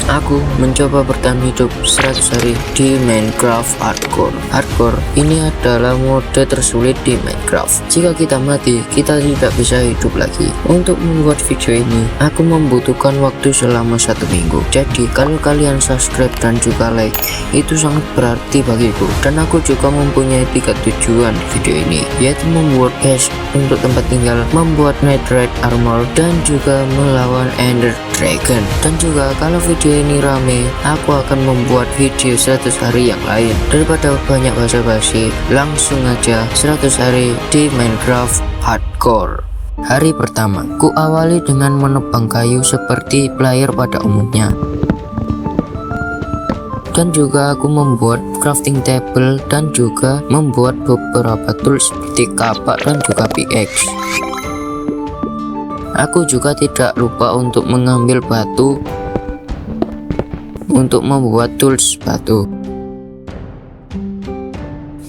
Aku mencoba bertahan hidup 100 hari di Minecraft Hardcore. Hardcore ini adalah mode tersulit di Minecraft. Jika kita mati, kita tidak bisa hidup lagi. Untuk membuat video ini, aku membutuhkan waktu selama 1 minggu. Jadi kalau kalian subscribe dan juga like, itu sangat berarti bagiku. Dan aku juga mempunyai 3 tujuan di video ini, yaitu membuat cache untuk tempat tinggal, membuat netherite armor, dan juga melawan ender dragon. Dan juga kalau video ini rame, aku akan membuat video 100 hari yang lain. Daripada banyak basa-basi, langsung aja 100 hari di Minecraft Hardcore. Hari pertama, ku awali dengan menebang kayu seperti player pada umumnya. Dan juga aku membuat crafting table dan juga membuat beberapa tools seperti kapak dan juga pickaxe. Aku juga tidak lupa untuk mengambil batu untuk membuat tools batu.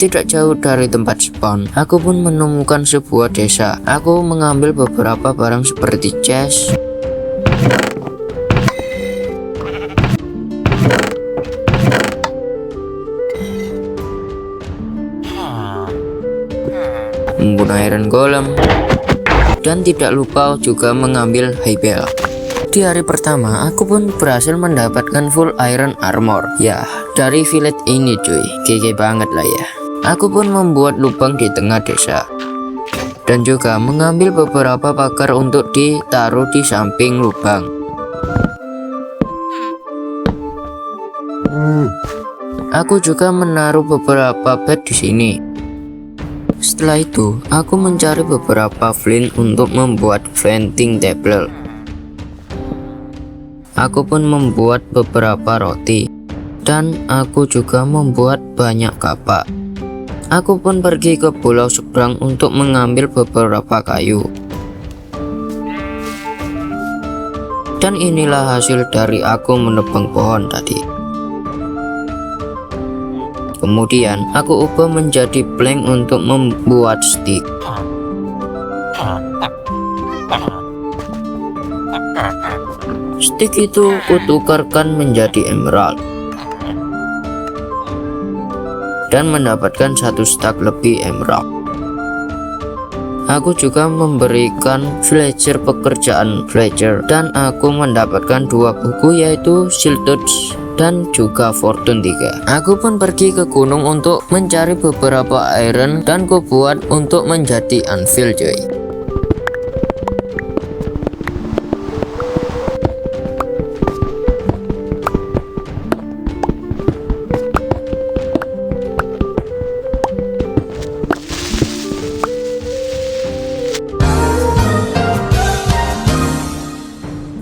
Tidak jauh dari tempat spawn, aku pun menemukan sebuah desa. Aku mengambil beberapa barang seperti chest, membunuh iron golem, dan tidak lupa juga mengambil Haybel. Di hari pertama, aku pun berhasil mendapatkan full iron armor. Ya, dari village ini cuy, GG banget lah ya. Aku pun membuat lubang di tengah desa. Dan juga mengambil beberapa pagar untuk ditaruh di samping lubang. Aku juga menaruh beberapa bed di sini. Setelah itu, aku mencari beberapa flint untuk membuat crafting table. Aku pun membuat beberapa roti, dan aku juga membuat banyak kapak. Aku pun pergi ke pulau seberang untuk mengambil beberapa kayu. Dan inilah hasil dari aku menebang pohon tadi. Kemudian aku ubah menjadi plank untuk membuat stick. Stick itu kutukarkan menjadi emerald dan mendapatkan 1 stack lebih emerald. Aku juga memberikan villager pekerjaan villager, dan aku mendapatkan 2 buku, yaitu Siltouch dan juga Fortune 3. Aku pun pergi ke gunung untuk mencari beberapa iron dan ku buat untuk menjadi anvil cuy.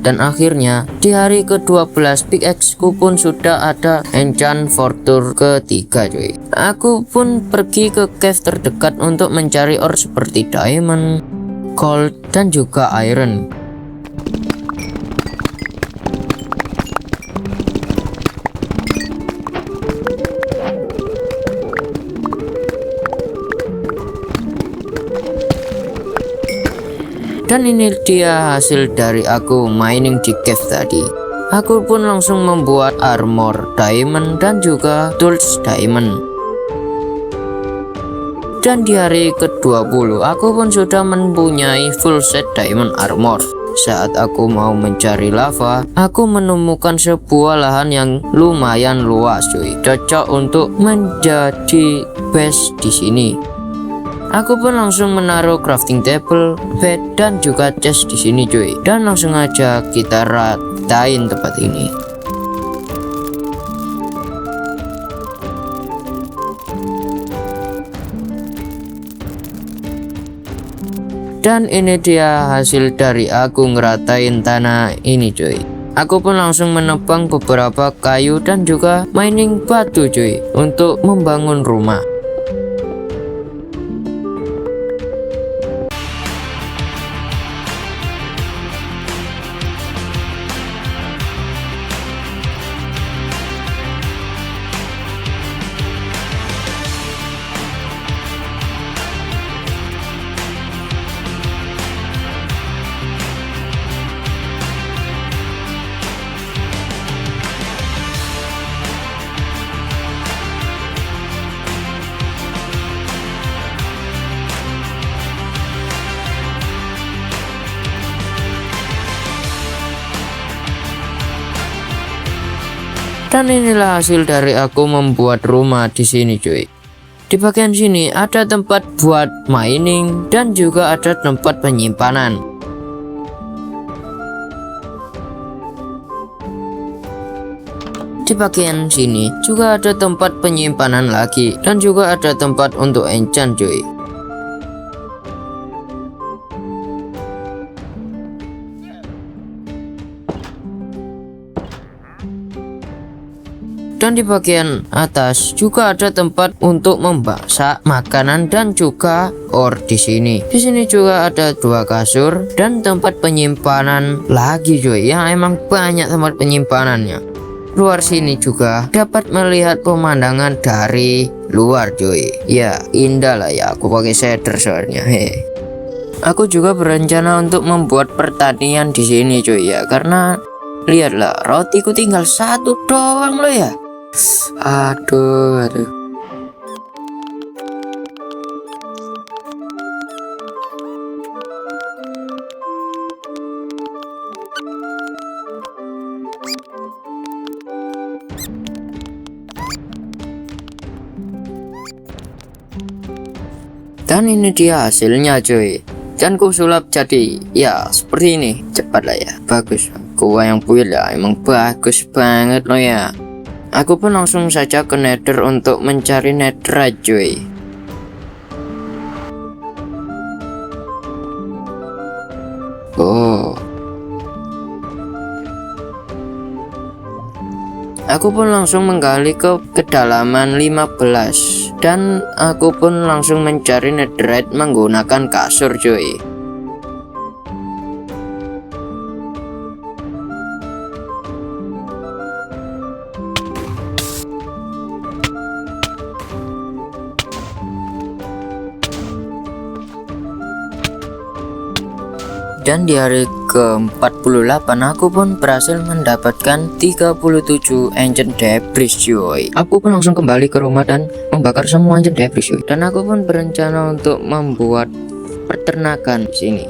Dan akhirnya di hari ke-12 pickaxe ku pun sudah ada enchant fortune ketiga cuy. Aku pun pergi ke cave terdekat untuk mencari ore seperti diamond, gold, dan juga iron. Dan ini dia hasil dari aku mining di cave tadi. Aku pun langsung membuat armor diamond dan juga tools diamond. Dan di hari ke-20 aku pun sudah mempunyai full set diamond armor. Saat aku mau mencari lava, aku menemukan sebuah lahan yang lumayan luas cuy, cocok untuk menjadi base di sini. Aku pun langsung menaruh crafting table, bed, dan juga chest di sini cuy. Dan langsung aja kita ratain tempat ini. Dan ini dia hasil dari aku ngeratain tanah ini cuy. Aku pun langsung menebang beberapa kayu dan juga mining batu cuy, untuk membangun rumah. Dan inilah hasil dari aku membuat rumah di sini cuy. Di bagian sini ada tempat buat mining dan juga ada tempat penyimpanan. Di bagian sini juga ada tempat penyimpanan lagi dan juga ada tempat untuk enchant cuy. Dan di bagian atas juga ada tempat untuk memasak makanan dan juga ore di sini. Di sini juga ada 2 kasur dan tempat penyimpanan lagi cuy. Ya emang banyak tempat penyimpanannya. Luar sini juga dapat melihat pemandangan dari luar cuy. Ya indah lah ya, aku pakai shader soalnya. Aku juga berencana untuk membuat pertanian di sini cuy ya, karena lihatlah rotiku tinggal 1 doang loh ya. Aduh. Dan ini dia hasilnya cuy. Dan ku sulap jadi ya seperti ini. Cepat lah ya, bagus. Gua yang build ya emang bagus banget loh ya. Aku pun langsung saja ke nether untuk mencari netherite cuy. Aku pun langsung menggali ke kedalaman 15 dan aku pun langsung mencari netherite menggunakan kasur cuy. Dan di hari ke-48 aku pun berhasil mendapatkan 37 ancient debris cuy. Aku pun langsung kembali ke rumah dan membakar semua ancient debris cuy. Dan aku pun berencana untuk membuat peternakan di sini.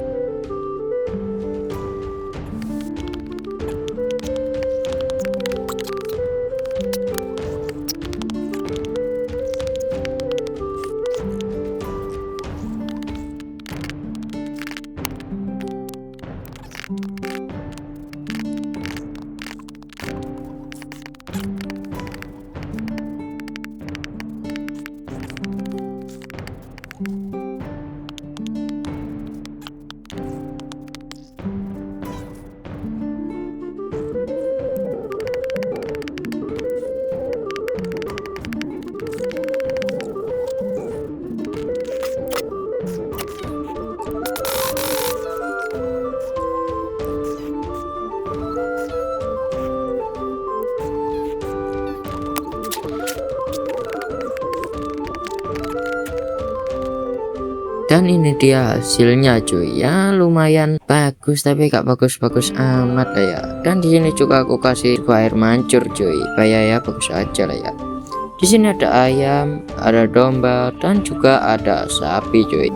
Dan ini dia hasilnya cuy, ya lumayan bagus tapi gak bagus-bagus amat lah ya. Dan di sini juga aku kasih air mancur cuy, supaya ya bagus aja lah ya. Di sini ada ayam, ada domba, dan juga ada sapi cuy.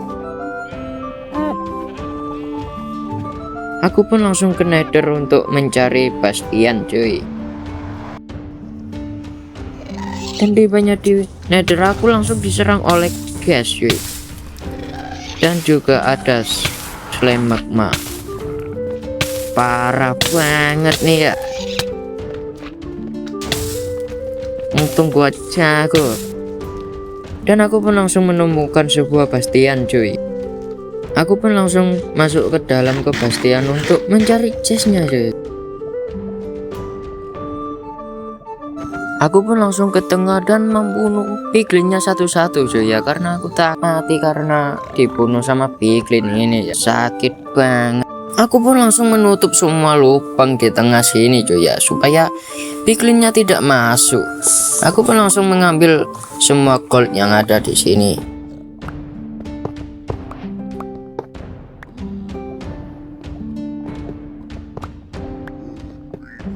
Aku pun langsung ke nether untuk mencari Bastian cuy. Dan di nether aku langsung diserang oleh gas cuy. Dan juga ada slime magma. Parah banget nih ya. Untung gua jago. Dan aku pun langsung menemukan sebuah Bastian cuy. Aku pun langsung masuk ke dalam ke Bastian untuk mencari chestnya cuy. Aku pun langsung ke tengah dan membunuh piglinnya satu-satu cuy ya, karena aku tak mati karena dibunuh sama piglin ini ya, sakit banget. Aku pun langsung menutup semua lubang di tengah sini cuy ya, supaya piglinnya tidak masuk. Aku pun langsung mengambil semua gold yang ada di sini.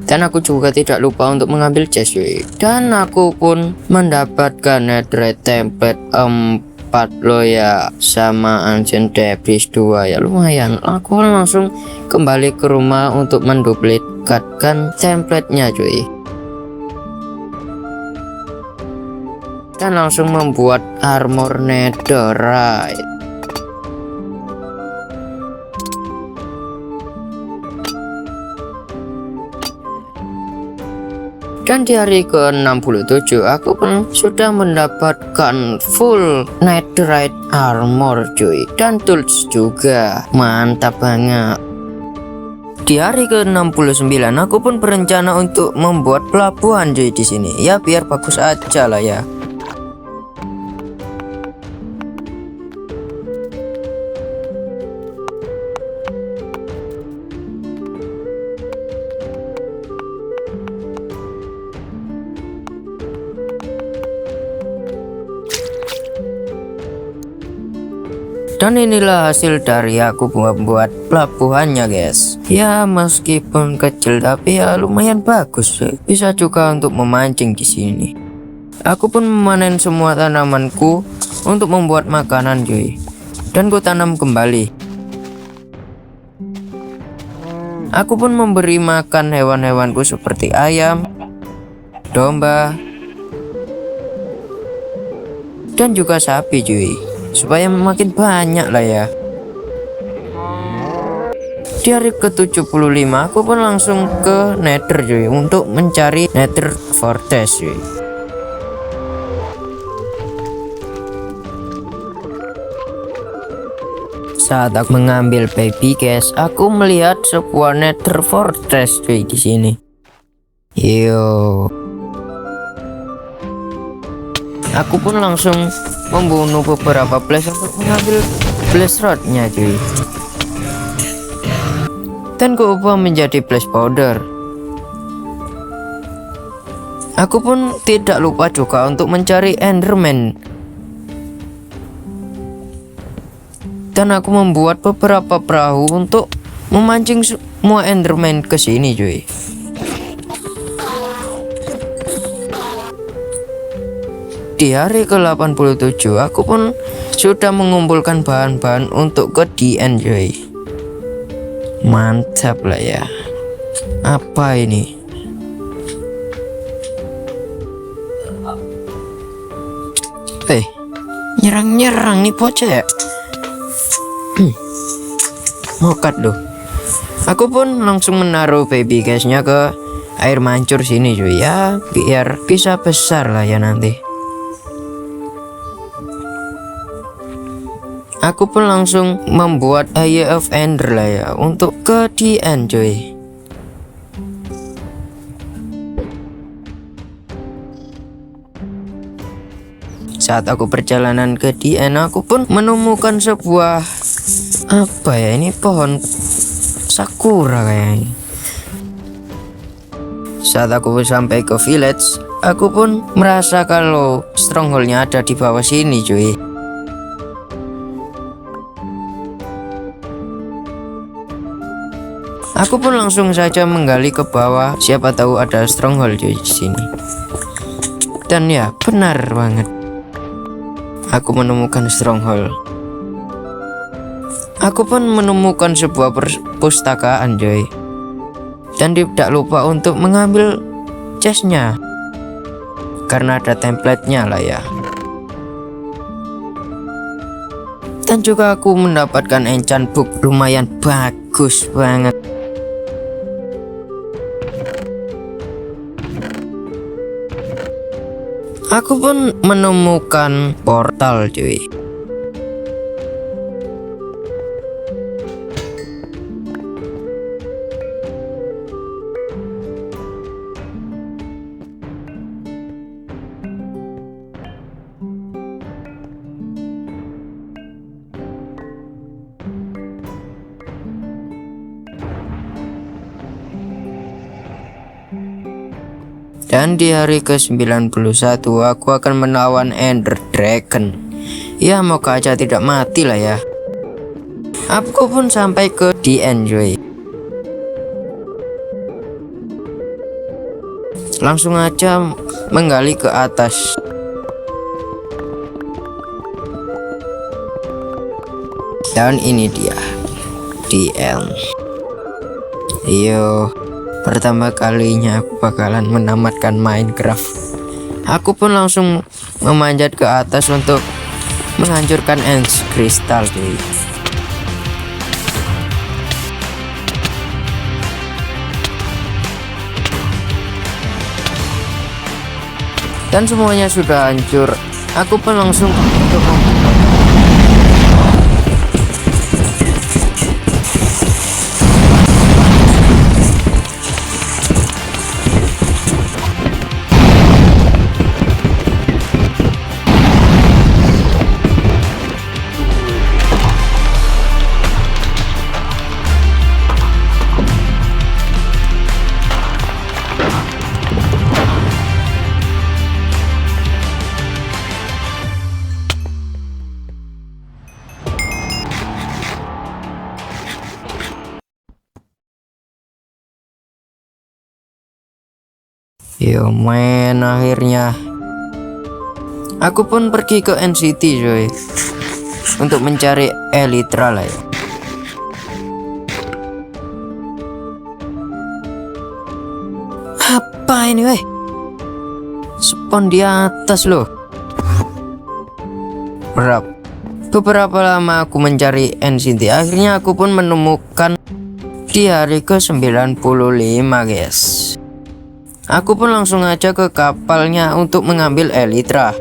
Dan aku juga tidak lupa untuk mengambil chest cuy. Dan aku pun mendapatkan netherite template 4 lo ya, sama ancient debris 2 ya, lumayan. Aku langsung kembali ke rumah untuk menduplikatkan template-nya cuy. dan langsung membuat armor netherite. Dan di hari ke-67 aku pun sudah mendapatkan full netherite armor cuy, dan tools juga. Mantap banget. Di hari ke-69 aku pun berencana untuk membuat pelabuhan cuy di sini. Ya biar bagus aja lah ya. Dan inilah hasil dari aku membuat pelabuhannya guys. Ya meskipun kecil tapi ya lumayan bagus. Bisa juga untuk memancing di sini. Aku pun memanen semua tanamanku untuk membuat makanan cuy. Dan ku tanam kembali. Aku pun memberi makan hewan-hewanku seperti ayam, domba, dan juga sapi cuy, supaya makin banyak lah ya. Di hari ke-75 aku pun langsung ke nether cuy, untuk mencari nether fortress cuy. Saat aku mengambil baby gas, aku melihat sebuah nether fortress cuy di sini. Yo. Aku pun langsung membunuh beberapa blaze untuk mengambil blaze rodnya cuy. Dan kuubah menjadi blaze powder. Aku pun tidak lupa juga untuk mencari enderman. Dan aku membuat beberapa perahu untuk memancing semua enderman ke sini cuy. Di hari ke-87 aku pun sudah mengumpulkan bahan-bahan untuk ke DN cuy. Mantap lah ya. Apa ini? Nyerang-nyerang nih bocah ya. Mokat loh. Aku pun langsung menaruh baby gasnya ke air mancur sini cuy ya, biar bisa besar lah ya nanti. Aku pun langsung membuat Eye of Ender lah ya, untuk ke DN cuy. Saat aku perjalanan ke DN, aku pun menemukan sebuah apa ya, ini pohon sakura kayaknya. Saat aku sampai ke village, aku pun merasa kalau strongholdnya ada di bawah sini cuy. Aku pun langsung saja menggali ke bawah, siapa tahu ada stronghold cuy di sini. Dan ya benar banget, aku menemukan stronghold. Aku pun menemukan sebuah perpustakaan coy. Dan tidak lupa untuk mengambil chestnya, karena ada templatenya lah ya. Dan juga aku mendapatkan enchant book, lumayan bagus banget. Aku pun menemukan portal cuy. Dan di hari ke-91 aku akan melawan Ender Dragon. Ya moga aja tidak mati lah ya. Aku pun sampai ke DN cuy. Langsung aja menggali ke atas. Dan ini dia DN. Yo, pertama kalinya aku bakalan menamatkan Minecraft. Aku pun langsung memanjat ke atas untuk menghancurkan es kristal cuy. Dan semuanya sudah hancur. Aku pun langsung untuk yo men, akhirnya aku pun pergi ke NCT coy untuk mencari Elytra lah ya. Apa ini weh? Spawn di atas loh. Beberapa lama aku mencari NCT, akhirnya aku pun menemukan di hari ke-95 guys. Aku pun langsung aja ke kapalnya untuk mengambil Elytra.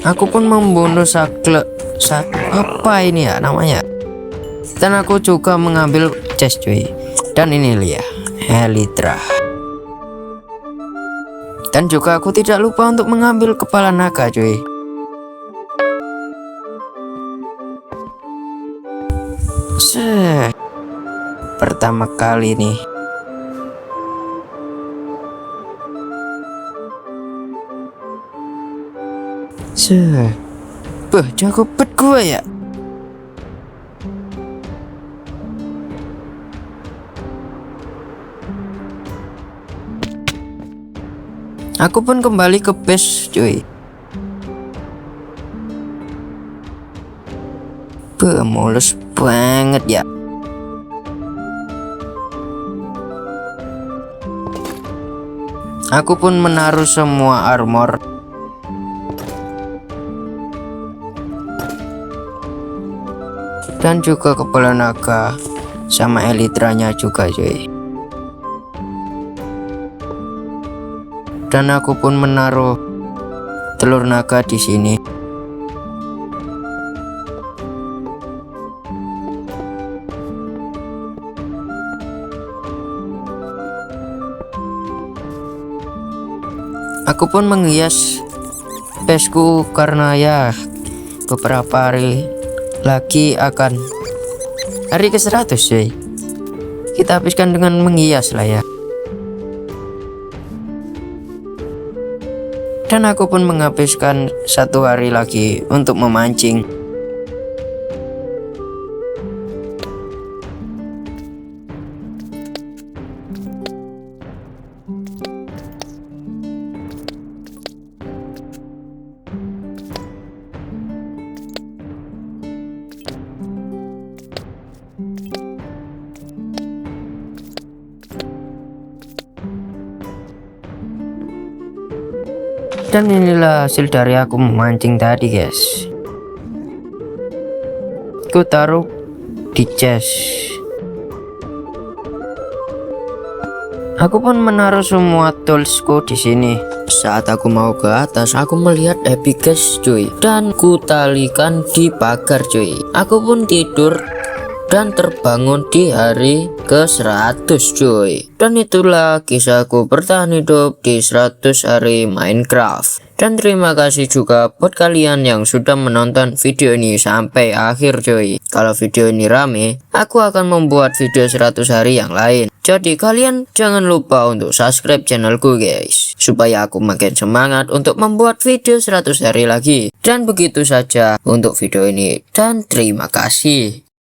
Aku pun membunuh apa ini ya namanya. Dan aku juga mengambil chest cuy. Dan ini dia Elytra. Dan juga aku tidak lupa untuk mengambil kepala naga cuy. Pertama kali nih. Jago bet gua ya. Aku pun kembali ke base cuy. Mulus banget ya. Aku pun menaruh semua armor. Dan juga kepala naga sama Elytranya juga cuy. Dan aku pun menaruh telur naga di sini. Aku pun menghias pesku karena ya beberapa hari lagi akan hari ke-100 cuy. Kita habiskan dengan menghias lah ya. Dan aku pun menghabiskan 1 hari lagi untuk memancing. Dan inilah hasil dari aku memancing tadi guys. Aku taruh di chest. Aku pun menaruh semua toolsku di sini. Saat aku mau ke atas, aku melihat epic guys cuy. Dan ku talikan di pagar cuy. Aku pun tidur dan terbangun di hari ke-100 cuy. Dan itulah kisahku bertahan hidup di 100 hari Minecraft. Dan terima kasih juga buat kalian yang sudah menonton video ini sampai akhir cuy. Kalau video ini rame, aku akan membuat video 100 hari yang lain. Jadi kalian jangan lupa untuk subscribe channelku guys, supaya aku makin semangat untuk membuat video 100 hari lagi. Dan begitu saja untuk video ini, dan terima kasih.